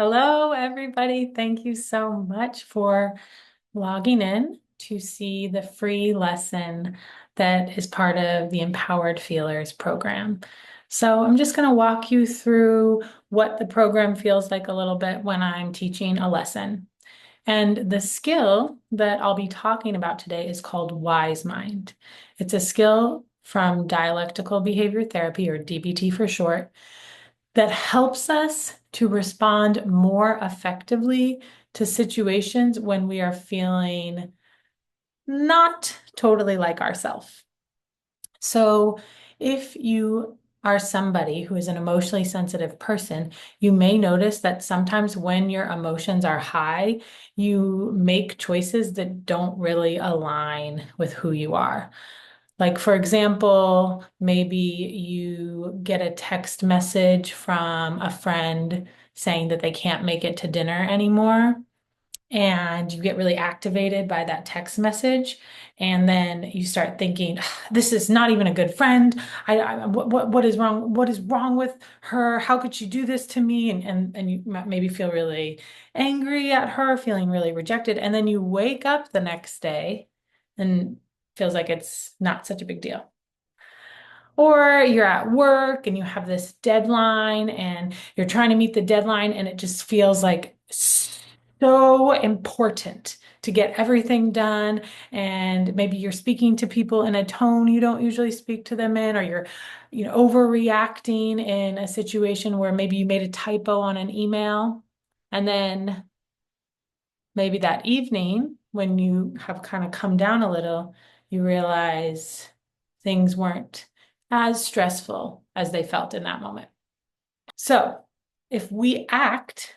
Hello, everybody. Thank you so much for logging in to see the free lesson that is part of the Empowered Feelers program. So I'm just going to walk you through what the program feels like a little bit when I'm teaching a lesson. And the skill that I'll be talking about today is called Wise Mind. It's a skill from Dialectical Behavior Therapy, or DBT for short, that helps us to respond more effectively to situations when we are feeling not totally like ourselves. So, if you are somebody who is an emotionally sensitive person, you may notice that sometimes when your emotions are high, you make choices that don't really align with who you are. Like, for example, maybe you get a text message from a friend saying that they can't make it to dinner anymore, and you get really activated by that text message. And then you start thinking, this is not even a good friend. What is wrong? What is wrong with her? How could she do this to me? And you maybe feel really angry at her, feeling really rejected. And then you wake up the next day and feels like it's not such a big deal. Or you're at work and you have this deadline and you're trying to meet the deadline, and it just feels like so important to get everything done. And maybe you're speaking to people in a tone you don't usually speak to them in, or you're overreacting in a situation where maybe you made a typo on an email. And then maybe that evening, when you have kind of come down a little, you realize things weren't as stressful as they felt in that moment. So, if we act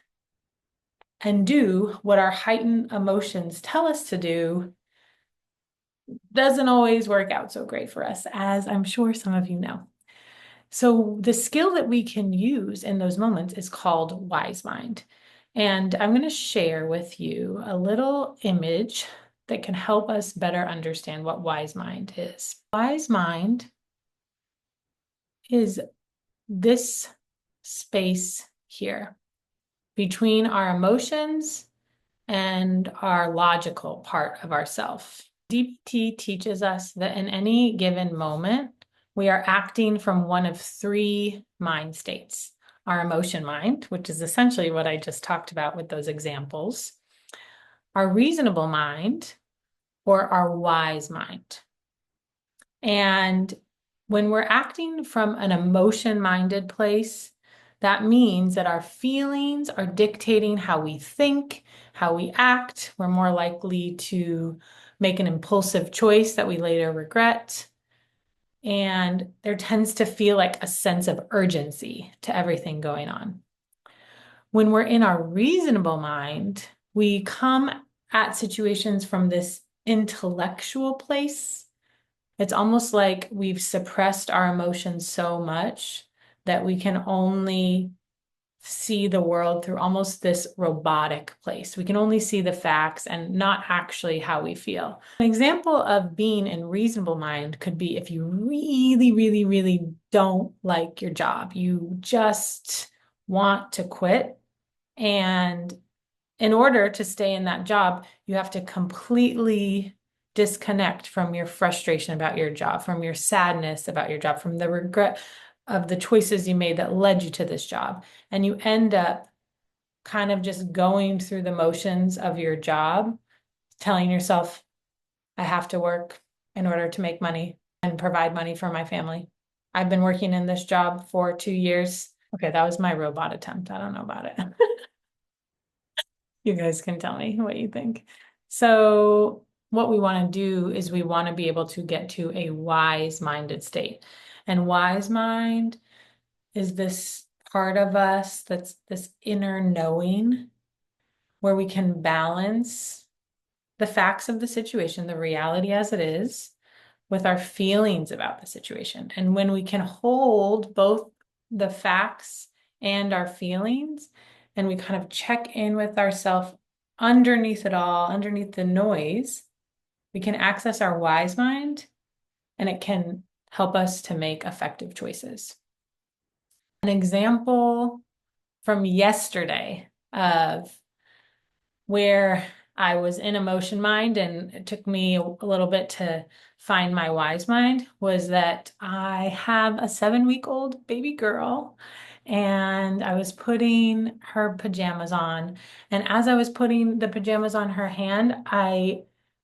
and do what our heightened emotions tell us to do, doesn't always work out so great for us, as I'm sure some of you know. So, the skill that we can use in those moments is called Wise Mind. And I'm going to share with you a little image that can help us better understand what Wise Mind is. Wise Mind is this space here between our emotions and our logical part of ourself. DBT teaches us that in any given moment, we are acting from one of three mind states: our emotion mind, which is essentially what I just talked about with those examples, our reasonable mind, or our wise mind. And when we're acting from an emotion-minded place, that means that our feelings are dictating how we think, how we act. We're more likely to make an impulsive choice that we later regret. And there tends to feel like a sense of urgency to everything going on. When we're in our reasonable mind, we come at situations from this intellectual place. It's almost like we've suppressed our emotions so much that we can only see the world through almost this robotic place. We can only see the facts and not actually how we feel. An example of being in reasonable mind could be if you really, really, really don't like your job. You just want to quit. And in order to stay in that job, you have to completely disconnect from your frustration about your job, from your sadness about your job, from the regret of the choices you made that led you to this job. And you end up kind of just going through the motions of your job, telling yourself, I have to work in order to make money and provide money for my family. I've been working in this job for 2 years. Okay, that was my robot attempt. I don't know about it. You guys can tell me what you think. So, what we want to do is we want to be able to get to a wise-minded state. And wise mind is this part of us that's this inner knowing where we can balance the facts of the situation, the reality as it is, with our feelings about the situation. And when we can hold both the facts and our feelings, and we kind of check in with ourselves underneath it all, underneath the noise, we can access our wise mind, and it can help us to make effective choices. An example from yesterday of where I was in emotion mind, and it took me a little bit to find my wise mind, was that I have a 7-week-old baby girl, and I was putting her pajamas on. And as I was putting the pajamas on her hand,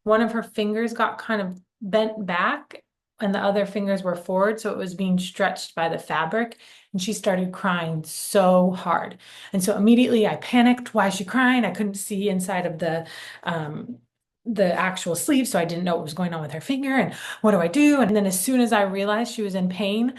one of her fingers got kind of bent back and the other fingers were forward, so it was being stretched by the fabric. And she started crying so hard. And so immediately I panicked. Why is she crying? I couldn't see inside of the actual sleeve, so I didn't know what was going on with her finger. And what do I do? And then as soon as I realized she was in pain,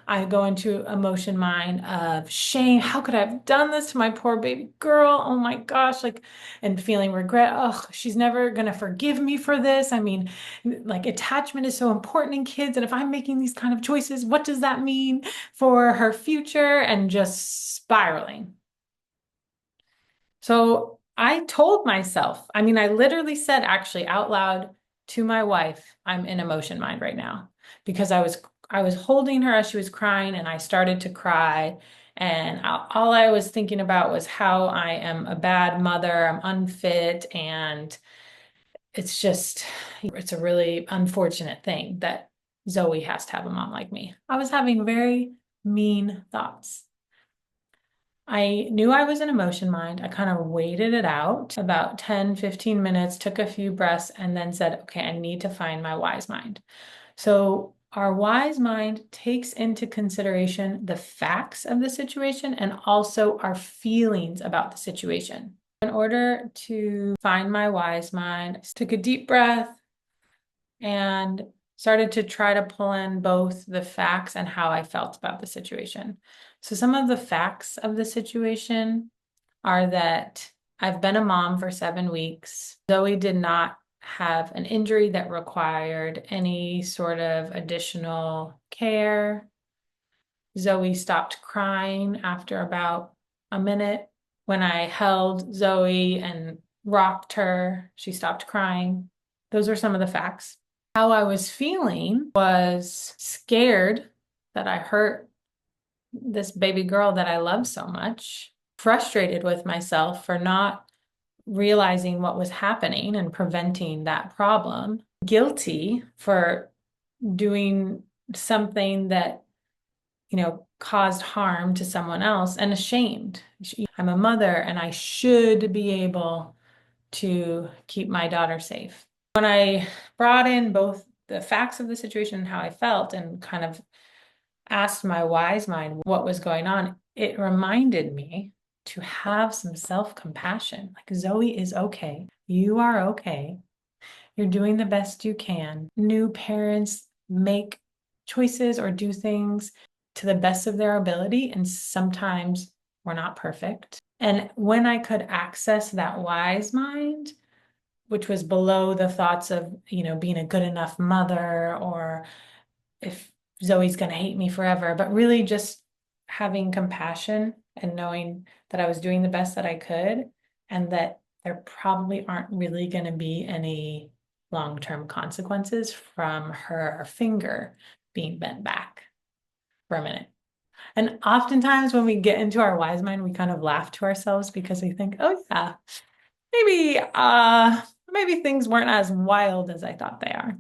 I go into emotion mind of shame. How could I have done this to my poor baby girl? Oh my gosh, like, and feeling regret. Oh, she's never gonna forgive me for this. I mean, like, attachment is so important in kids, and if I'm making these kind of choices, what does that mean for her future? And just spiraling. So I told myself, I mean, I literally said actually out loud to my wife, I'm in emotion mind right now, because I was holding her as she was crying, and I started to cry. And all I was thinking about was how I am a bad mother, I'm unfit, and it's a really unfortunate thing that Zoe has to have a mom like me. I was having very mean thoughts. I knew I was in emotion mind. I kind of waited it out about 10, 15 minutes, took a few breaths, and then said, okay, I need to find my wise mind. So our wise mind takes into consideration the facts of the situation and also our feelings about the situation. In order to find my wise mind, I took a deep breath and started to try to pull in both the facts and how I felt about the situation. So some of the facts of the situation are that I've been a mom for 7 weeks. Zoe did not have an injury that required any sort of additional care. Zoe stopped crying after about a minute. When I held Zoe and rocked her, she stopped crying. Those are some of the facts. How I was feeling was scared that I hurt this baby girl that I love so much, frustrated with myself for not realizing what was happening and preventing that problem, guilty for doing something that, caused harm to someone else, and ashamed. I'm a mother and I should be able to keep my daughter safe. When I brought in both the facts of the situation and how I felt and kind of asked my wise mind what was going on, it reminded me to have some self-compassion. Like, Zoe is okay. You are okay. You're doing the best you can. New parents make choices or do things to the best of their ability, and sometimes we're not perfect. And when I could access that wise mind, which was below the thoughts of, being a good enough mother, or if Zoe's going to hate me forever, but really just having compassion and knowing that I was doing the best that I could, and that there probably aren't really going to be any long-term consequences from her finger being bent back for a minute. And oftentimes when we get into our wise mind, we kind of laugh to ourselves because we think, oh yeah, maybe things weren't as wild as I thought they are.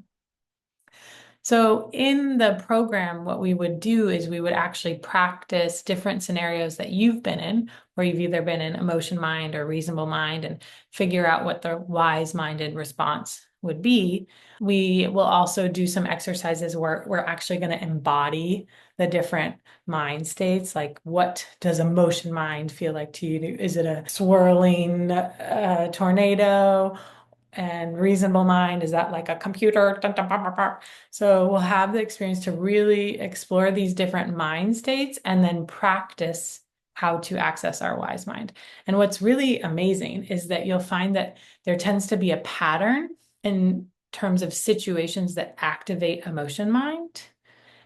So in the program, what we would do is we would actually practice different scenarios that you've been in, where you've either been in emotion mind or reasonable mind, and figure out what the wise-minded response would be. We will also do some exercises where we're actually going to embody the different mind states. Like, what does emotion mind feel like to you? Is it a swirling tornado? And reasonable mind, is that like a computer? Dun, dun, bah, bah, bah. So we'll have the experience to really explore these different mind states and then practice how to access our wise mind. And what's really amazing is that you'll find that there tends to be a pattern in terms of situations that activate emotion mind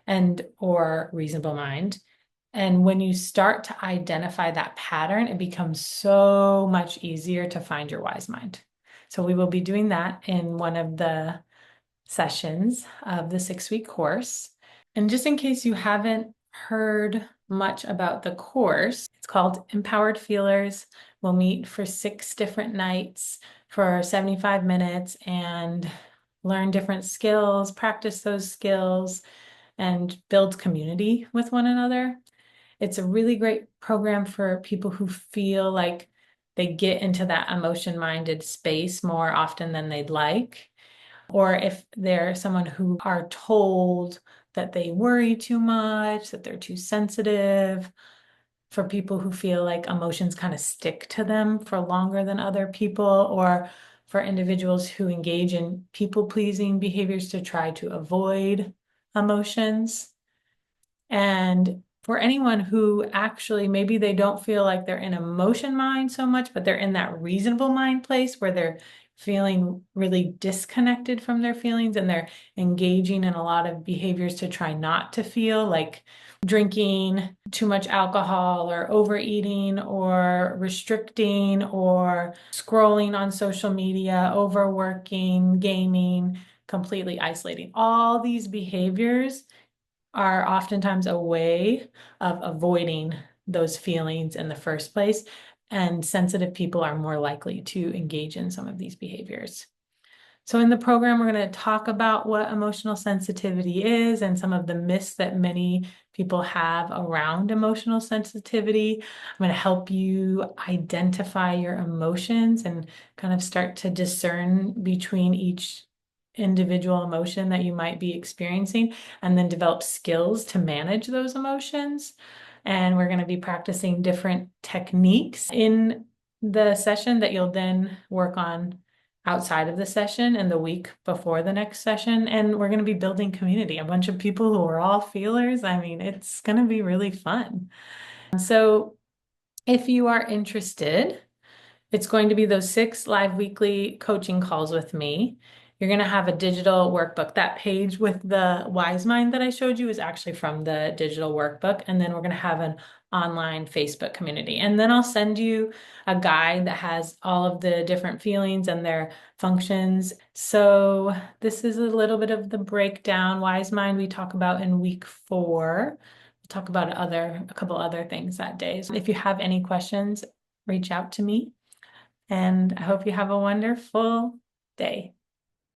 and or reasonable mind. And when you start to identify that pattern, it becomes so much easier to find your wise mind. So we will be doing that in one of the sessions of the 6-week course. And just in case you haven't heard much about the course. It's called Empowered Feelers. We'll meet for 6 different nights for 75 minutes and learn different skills, practice those skills, and build community with one another. It's a really great program for people who feel like they get into that emotion-minded space more often than they'd like, or if they're someone who are told that they worry too much, that they're too sensitive, for people who feel like emotions kind of stick to them for longer than other people, or for individuals who engage in people-pleasing behaviors to try to avoid emotions. And for anyone who actually maybe they don't feel like they're in emotion mind so much, but they're in that reasonable mind place where they're feeling really disconnected from their feelings and they're engaging in a lot of behaviors to try not to feel, like drinking too much alcohol or overeating or restricting or scrolling on social media, overworking, gaming, completely isolating. All these behaviors are oftentimes a way of avoiding those feelings in the first place. And sensitive people are more likely to engage in some of these behaviors. So in the program, we're going to talk about what emotional sensitivity is and some of the myths that many people have around emotional sensitivity. I'm going to help you identify your emotions and kind of start to discern between each individual emotion that you might be experiencing, and then develop skills to manage those emotions. And we're going to be practicing different techniques in the session that you'll then work on outside of the session and the week before the next session. And we're going to be building community, a bunch of people who are all feelers. I mean, it's going to be really fun. So if you are interested, it's going to be those 6 live weekly coaching calls with me. You're going to have a digital workbook. That page with the Wise Mind that I showed you is actually from the digital workbook. And then we're going to have an online Facebook community. And then I'll send you a guide that has all of the different feelings and their functions. So this is a little bit of the breakdown. Wise Mind we talk about in week 4. We'll talk about a couple other things that day. So if you have any questions, reach out to me. And I hope you have a wonderful day.